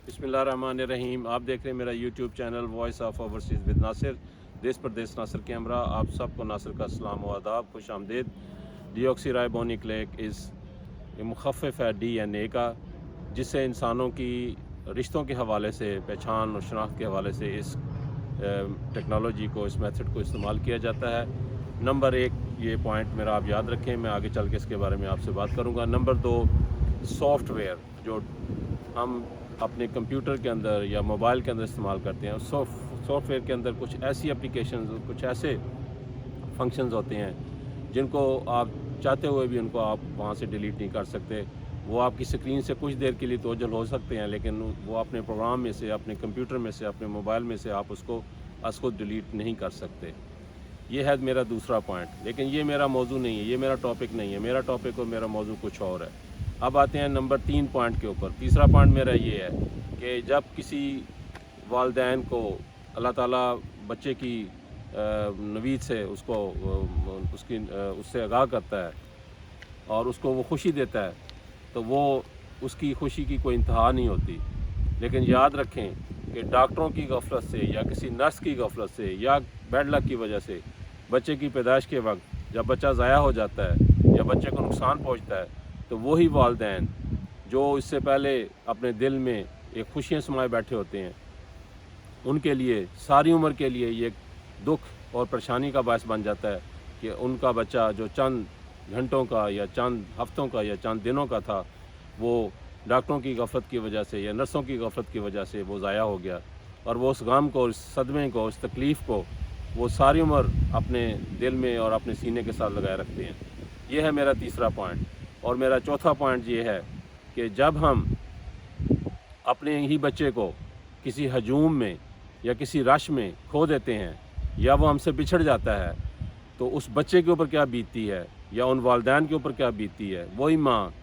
बिस्मिल्लाहिर्रहमानिर्रहीम। आप देख रहे हैं मेरा YouTube channel voice of overseas with Nasir. देश प्रदेश नासिर कैमरा। आप सबको नासिर का सलाम व आदाब, खुश आमदीद। डीऑक्सीराइबोनिक एक मुखफ़िफ़ है DNA का, जिससे इंसानों की रिश्तों के हवाले से, पहचान और शनाख्त के हवाले से इस टेक्नोलॉजी को, इस मेथड को इस्तेमाल किया जाता है। नंबर 1 ये पॉइंट मेरा आप याद रखें, मैं आगे चल के इसके बारे में आपसे बात करूँगा। नंबर 2, सॉफ्टवेयर जो हम अपने कंप्यूटर के अंदर या मोबाइल के अंदर इस्तेमाल करते हैं। सॉफ्टवेयर के अंदर कुछ ऐसी एप्लीकेशन, कुछ ऐसे फंक्शंस होते हैं जिनको आप चाहते हुए भी उनको आप वहाँ से डिलीट नहीं कर सकते। वो आपकी स्क्रीन से कुछ देर के लिए तो ओझल हो सकते हैं, लेकिन वो अपने प्रोग्राम में से, अपने कंप्यूटर में से, अपने मोबाइल में से आप उसको खुद डिलीट नहीं कर सकते। ये है मेरा दूसरा पॉइंट। लेकिन ये मेरा मौजू नहीं है, ये मेरा टॉपिक नहीं है। मेरा टॉपिक और मेरा मौजू कुछ और है। अब आते हैं नंबर 3 पॉइंट के ऊपर। तीसरा पॉइंट मेरा ये है कि जब किसी वालिदैन को अल्लाह ताला बच्चे की नवीद से उससे आगाह करता है और उसको वो खुशी देता है, तो वो उसकी खुशी की कोई इंतहा नहीं होती। लेकिन याद रखें कि डॉक्टरों की गफलत से या किसी नर्स की गफलत से या बैड लक की वजह से बच्चे की पैदाइश के वक्त जब बच्चा ज़ाया हो जाता है या बच्चे को नुकसान पहुंचता है, तो वही वालिदैन जो इससे पहले अपने दिल में एक खुशियाँ समाए बैठे होते हैं, उनके लिए सारी उम्र के लिए ये दुख और परेशानी का बायस बन जाता है कि उनका बच्चा जो चंद घंटों का या चंद हफ्तों का या चंद दिनों का था, वो डॉक्टरों की गफलत की वजह से या नर्सों की गफलत की वजह से वो ज़ाया हो गया। और वो उस गम को, उस सदमे को, उस तकलीफ़ को वो सारी उम्र अपने दिल में और अपने सीने के साथ लगाए रखते हैं। ये है मेरा तीसरा पॉइंट। और मेरा चौथा पॉइंट ये है कि जब हम अपने ही बच्चे को किसी हजूम में या किसी रश में खो देते हैं या वो हमसे बिछड़ जाता है, तो उस बच्चे के ऊपर क्या बीतती है या उन वालिदैन के ऊपर क्या बीतती है। वही माँ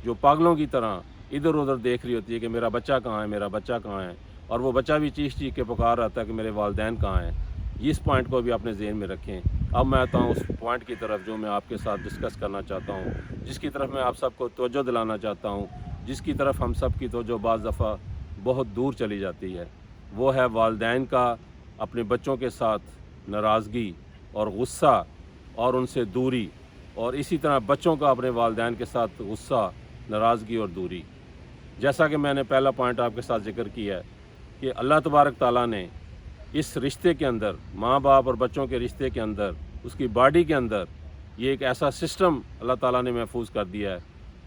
जो पागलों की तरह इधर उधर देख रही होती है कि मेरा बच्चा कहाँ है, मेरा बच्चा कहाँ है, और वो बच्चा भी चीख चीख के पुकार आता है कि मेरे वालिदैन कहाँ हैं। इस पॉइंट को भी अपने ज़हन में रखें। अब मैं आता हूँ उस पॉइंट की तरफ जो मैं आपके साथ डिस्कस करना चाहता हूँ, जिसकी तरफ मैं आप सबको तवज्जो दिलाना चाहता हूँ, जिसकी तरफ हम सब की तवज्जो बाज़ दफ़ा बहुत दूर चली जाती है। वो है वालिदैन का अपने बच्चों के साथ नाराज़गी और गुस्सा और उनसे दूरी, और इसी तरह बच्चों का अपने वालिदैन के साथ गुस्सा, नाराज़गी और दूरी। जैसा कि मैंने पहला पॉइंट आपके साथ ज़िक्र किया है कि अल्लाह तबारक ताला ने इस रिश्ते के अंदर, माँ बाप और बच्चों के रिश्ते के अंदर, उसकी बॉडी के अंदर ये एक ऐसा सिस्टम अल्लाह ताला ने महफूज कर दिया है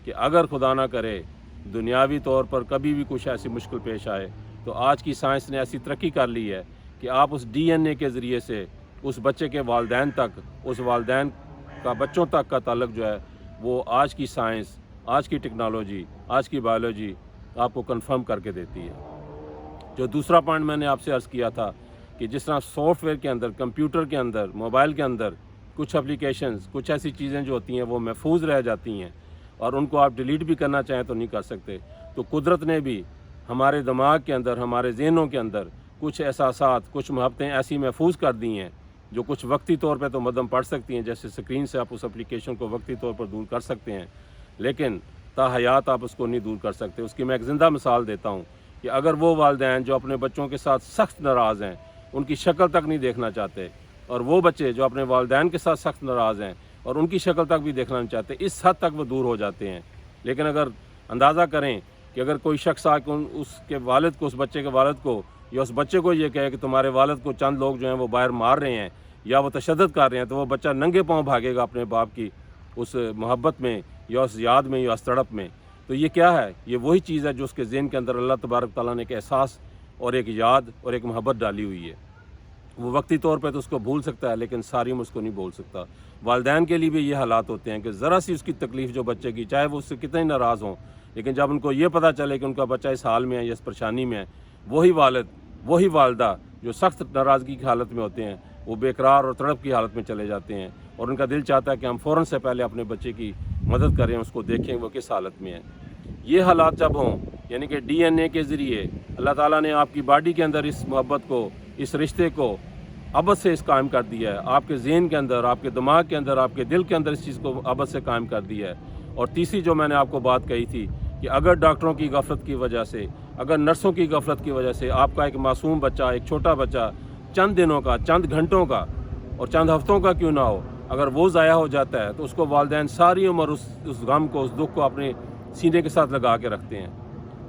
कि अगर खुदा ना करे दुनियावी तौर पर कभी भी कुछ ऐसी मुश्किल पेश आए, तो आज की साइंस ने ऐसी तरक्की कर ली है कि आप उस DNA के ज़रिए से उस बच्चे के वालिदैन तक, उस वालिदैन का बच्चों तक का ताल्लुक जो है, वो आज की साइंस, आज की टेक्नोलॉजी, आज की बायोलॉजी आपको कंफर्म करके देती है। जो दूसरा पॉइंट मैंने आपसे अर्ज़ किया था कि जिस तरह सॉफ्टवेयर के अंदर, कंप्यूटर के अंदर, मोबाइल के अंदर कुछ एप्लीकेशंस, कुछ ऐसी चीज़ें जो होती हैं वो महफूज रह जाती हैं और उनको आप डिलीट भी करना चाहें तो नहीं कर सकते। तो कुदरत ने भी हमारे दिमाग के अंदर, हमारे ज़हनों के अंदर कुछ एहसासात, कुछ मोहब्बतें ऐसी महफूज कर दी हैं जो कुछ वक्ती तौर पर तो मदम पड़ सकती हैं। जैसे स्क्रीन से आप उस एप्लीकेशन को वक्ती तौर पर दूर कर सकते हैं, लेकिन ताहयात आप उसको नहीं दूर कर सकते। उसकी मैं एक ज़िंदा मिसाल देता हूँ कि अगर वो वालिदैन जो अपने बच्चों के साथ सख्त नाराज़ हैं, उनकी शक्ल तक नहीं देखना चाहते, और वो बच्चे जो अपने वालिदैन के साथ सख्त नाराज़ हैं और उनकी शक्ल तक भी देखना नहीं चाहते, इस हद तक वो दूर हो जाते हैं। लेकिन अगर अंदाज़ा करें कि अगर कोई शख्स आकर उसके वालिद को, उस बच्चे के वालिद को या उस बच्चे को ये कहे कि तुम्हारे वालिद को चंद लोग जो हैं वो बाहर मार रहे हैं या वो तशद्दुद कर रहे हैं, तो वो बच्चा नंगे पाँव भागेगा अपने बाप की उस मोहब्बत में या उस याद में या उस तड़प में। तो ये क्या है? ये वही चीज़ है जो उसके ज़हन के अंदर अल्लाह तबारक ताला ने एक एहसास और एक याद और एक मोहब्बत डाली हुई है। वो वक्ती तौर पे तो उसको भूल सकता है, लेकिन सारी उम्र उसको नहीं भूल सकता। वालिदैन के लिए भी ये हालात होते हैं कि ज़रा सी उसकी तकलीफ़ जो बच्चे की, चाहे वो उससे कितने ही नाराज़ हों, लेकिन जब उनको ये पता चले कि उनका बच्चा इस हाल में है या इस परेशानी में है, वही वालिद, वही वालदा जो सख्त नाराज़गी की हालत में होते हैं, वो बेकरार और तड़प की हालत में चले जाते हैं और उनका दिल चाहता है कि हम फ़ौरन से पहले अपने बच्चे की मदद करें, उसको देखें वो किस हालत में है। ये हालात जब हों, यानी कि DNA के ज़रिए अल्लाह ताला ने आपकी बॉडी के अंदर इस मोहब्बत को, इस रिश्ते को अबद से इस कायम कर दिया है, आपके ज़हन के अंदर, आपके दिमाग के अंदर, आपके दिल के अंदर इस चीज़ को अबद से कायम कर दिया है। और तीसरी जो मैंने आपको बात कही थी कि अगर डॉक्टरों की गफलत की वजह से اگر نرسوں کی غفلت کی وجہ سے آپ کا ایک معصوم بچہ، ایک چھوٹا بچہ چند دنوں کا، چند گھنٹوں کا اور چند ہفتوں کا کیوں نہ ہو، اگر وہ ضائع ہو جاتا ہے تو اس کو والدین ساری عمر اس غم کو، اس دکھ کو اپنے سینے کے ساتھ لگا کے رکھتے ہیں۔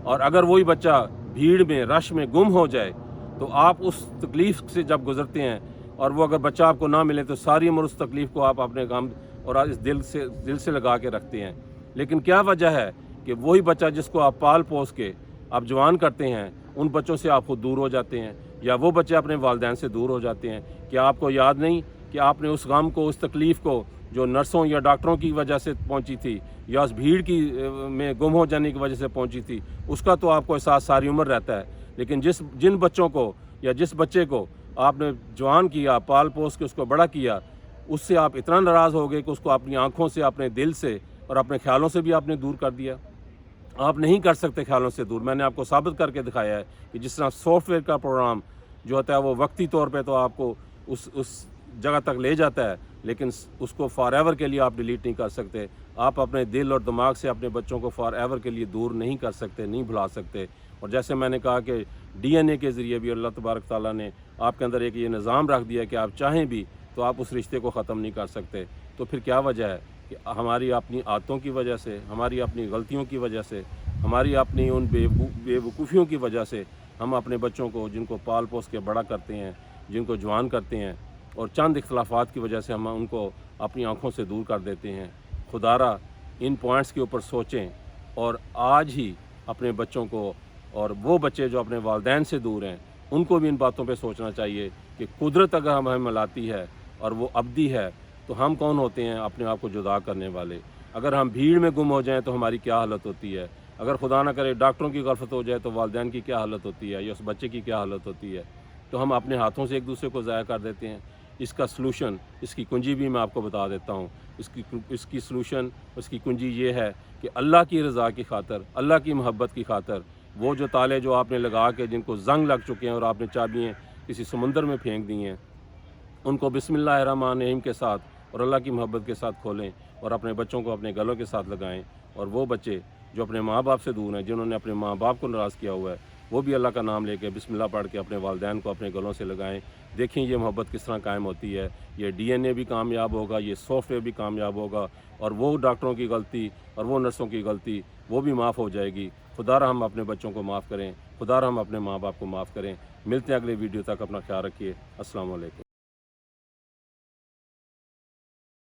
اور اگر وہی بچہ بھیڑ میں، رش میں گم ہو جائے تو آپ اس تکلیف سے جب گزرتے ہیں اور وہ اگر بچہ آپ کو نہ ملے تو ساری عمر اس تکلیف کو آپ اپنے غم اور اس دل سے لگا کے رکھتے ہیں۔ لیکن کیا وجہ ہے کہ وہی بچہ جس کو آپ پال پوس کے آپ جوان کرتے ہیں، ان بچوں سے آپ خود دور ہو جاتے ہیں، یا وہ بچے اپنے والدین سے دور ہو جاتے ہیں۔ کیا آپ کو یاد نہیں کہ آپ نے اس غم کو، اس تکلیف کو جو نرسوں یا ڈاکٹروں کی وجہ سے پہنچی تھی یا اس بھیڑ کی میں گم ہو جانے کی وجہ سے پہنچی تھی، اس کا تو آپ کو احساس ساری عمر رہتا ہے۔ لیکن جن بچوں کو یا جس بچے کو آپ نے جوان کیا، پال پوس کے اس کو بڑا کیا، اس سے آپ اتنا ناراض ہو گئے کہ اس کو اپنی آنکھوں سے، اپنے دل سے اور اپنے خیالوں سے بھی آپ نے دور کر دیا۔ آپ نہیں کر سکتے خیالوں سے دور۔ میں نے آپ کو ثابت کر کے دکھایا ہے کہ جس طرح سافٹ ویئر کا پروگرام جو ہوتا ہے وہ وقتی طور پہ تو آپ کو اس جگہ تک لے جاتا ہے، لیکن اس کو فار ایور کے لیے آپ ڈیلیٹ نہیں کر سکتے۔ آپ اپنے دل اور دماغ سے اپنے بچوں کو فار ایور کے لیے دور نہیں کر سکتے، نہیں بھلا سکتے۔ اور جیسے میں نے کہا کہ ڈی این اے کے ذریعے بھی اللہ تبارک تعالیٰ نے آپ کے اندر ایک یہ نظام رکھ دیا کہ آپ چاہیں بھی تو آپ اس رشتے کو ختم نہیں کر سکتے۔ تو پھر کیا وجہ ہے کہ ہماری اپنی عادتوں کی وجہ سے، ہماری اپنی غلطیوں کی وجہ سے، ہماری اپنی ان بے وقوفیوں کی وجہ سے ہم اپنے بچوں کو، جن کو پال پوس کے بڑا کرتے ہیں، جن کو جوان کرتے ہیں، اور چند اختلافات کی وجہ سے ہم ان کو اپنی آنکھوں سے دور کر دیتے ہیں۔ خدارا ان پوائنٹس کے اوپر سوچیں اور آج ہی اپنے بچوں کو، اور وہ بچے جو اپنے والدین سے دور ہیں، ان کو بھی ان باتوں پہ سوچنا چاہیے کہ قدرت اگر ہمیں ملاتی ہے اور وہ ابدی ہے تو ہم کون ہوتے ہیں اپنے آپ کو جدا کرنے والے؟ اگر ہم بھیڑ میں گم ہو جائیں تو ہماری کیا حالت ہوتی ہے؟ اگر خدا نہ کرے ڈاکٹروں کی غفلت ہو جائے تو والدین کی کیا حالت ہوتی ہے، یا اس بچے کی کیا حالت ہوتی ہے؟ تو ہم اپنے ہاتھوں سے ایک دوسرے کو ضائع کر دیتے ہیں۔ اس کا سلوشن، اس کی کنجی بھی میں آپ کو بتا دیتا ہوں۔ اس کی سلوشن، اس کی کنجی یہ ہے کہ اللہ کی رضا کی خاطر، اللہ کی محبت کی خاطر، وہ جو تالے جو آپ نے لگا کے جن کو زنگ لگ چکے ہیں اور آپ نے چابیاں کسی سمندر میں پھینک دی ہیں، ان کو بسم اللہ الرحمن الرحیم کے ساتھ اور اللہ کی محبت کے ساتھ کھولیں اور اپنے بچوں کو اپنے گلوں کے ساتھ لگائیں۔ اور وہ بچے جو اپنے ماں باپ سے دور ہیں، جنہوں نے اپنے ماں باپ کو ناراض کیا ہوا ہے، وہ بھی اللہ کا نام لے کے بسم اللہ پڑھ کے اپنے والدین کو اپنے گلوں سے لگائیں۔ دیکھیں یہ محبت کس طرح قائم ہوتی ہے۔ یہ ڈی این اے بھی کامیاب ہوگا، یہ سافٹ ویئر بھی کامیاب ہوگا، اور وہ ڈاکٹروں کی غلطی اور وہ نرسوں کی غلطی وہ بھی معاف ہو جائے گی۔ خدا ہم اپنے بچوں کو معاف کریں، خدا ہم اپنے ماں باپ کو معاف کریں۔ ملتے ہیں اگلے ویڈیو تک، اپنا خیال رکھیے۔ السلام علیکم۔